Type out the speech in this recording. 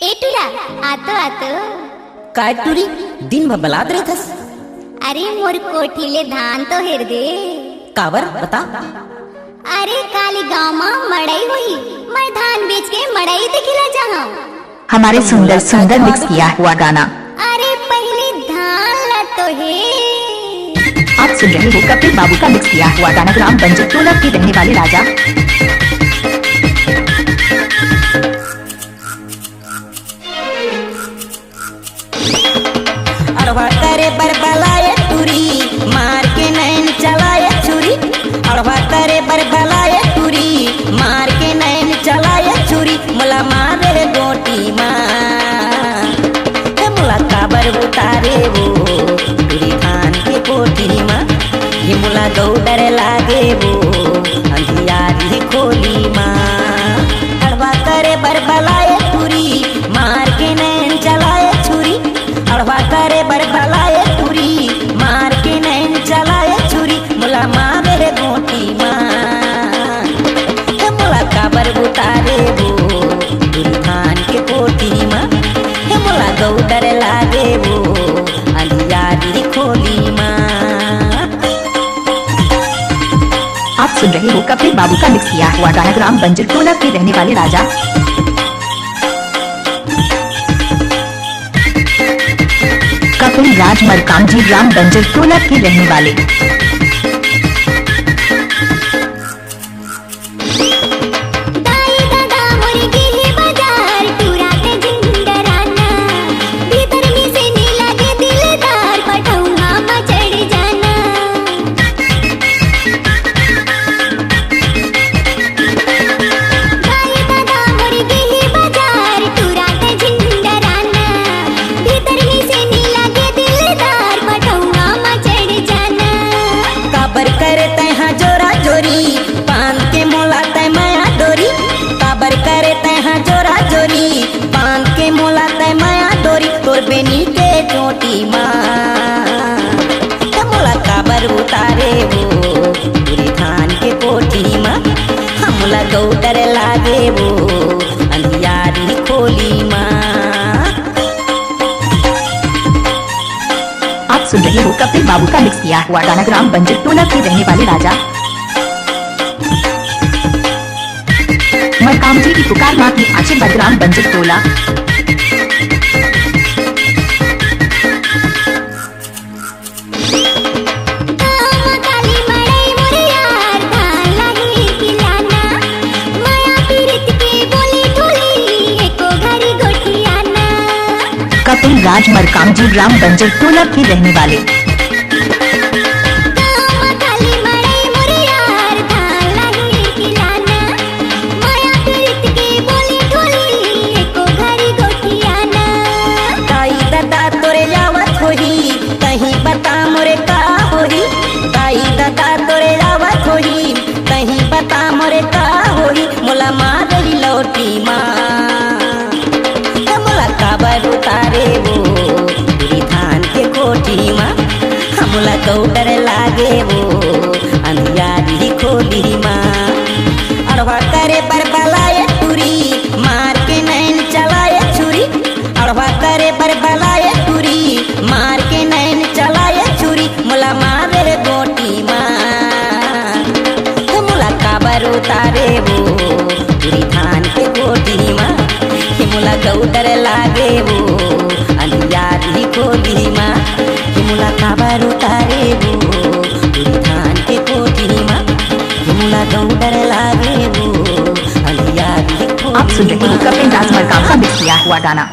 ए टूरा आतो आतो काय टूरी दिन भर बलात रहे थस। अरे मोर कोठीले धान तो हेर दे। काबर बता। अरे काली गांव में मड़ई हुई, मैं धान बेच के मड़ई दिखला जहाँ। हमारे सुंदर सुंदर मिक्स किया हुआ गाना। अरे पहले धान ला तो है। आप सुन रहे हो कपिल बाबू का मिक्स किया हुआ गाना ग्राम बंजर टोला के रहने वाले राजा। अड़वा करे बरबलाए टूरी मार के नैन चलाए छुरी। अड़वा करे बरबलाए टूरी मार के नैन चलाए छुरी। मुला मारे रे गोटी माँ मुला काबर उतारे वो टूरी धान के कोठी माँ। ये मुला गौडर लागे वो अंधियारी खोली माँ। अड़वा करे बरबलाए टूरी मार के नैन चलाए छुरी। अड़वा करे बरबलाए टूरी मार के नैन चलाए छुरी। मुला मारे रे गोटी माँ मुला काबर उतारे वो टूरी धान के कोठी माँ। मुला गौडर लागे वो अंधियारी खोली माँ। आप सुन रहे हो कपिल बाबू का मिक्स किया हुआ गाना ग्राम बंजर टोला के रहने वाले राजा। कपिल राज मरकाम जी ग्राम बंजर टोला के रहने वाले। चोटी माँ मुला काबर उतारे वो पूरी धान के कोठी माँ। मुला गौडर लागे वो अंधियारी खोली माँ। आप सुन रहे हो कपिल बाबू का मिक्स किया हुआ गाना ग्राम बंजर टोला के रहने वाले राजा। मरकाम जी की पुकार माँ की आशीर्वाद ग्राम बंजर टोला। कपिल राज मरकाम जी ग्राम बंजर टोला के रहने वाले। कहीं बता मोरे का होई। दाई दादा तोरे आवत होई कहीं बता मोरे का होई। मुला मारली लौटी माँ मुला काबर उतारे वो पूरी धान के कोठी माँ। मुला गौडर लागे वो अंधियारी खोली माँ। अड़वा करे बरबलाए टूरी मार के नैन चलाए छुरी। अड़वा करे बरबलाए टूरी मार के नैन चलाए छुरी। मुला मारे रे गोटी माँ मुला काबर उतारे वो पूरी धान के कोठी माँ। मुला गौडर लागे वो अंधियारी खोली माँ। मुला काबर उतारे वो पूरी धान के कोठी माँ। मुला गौडर लागे वो अंधियारी खोली। आप सुन रहे हो कपिल राज मरकाम का मिक्स किया हुआ गाना।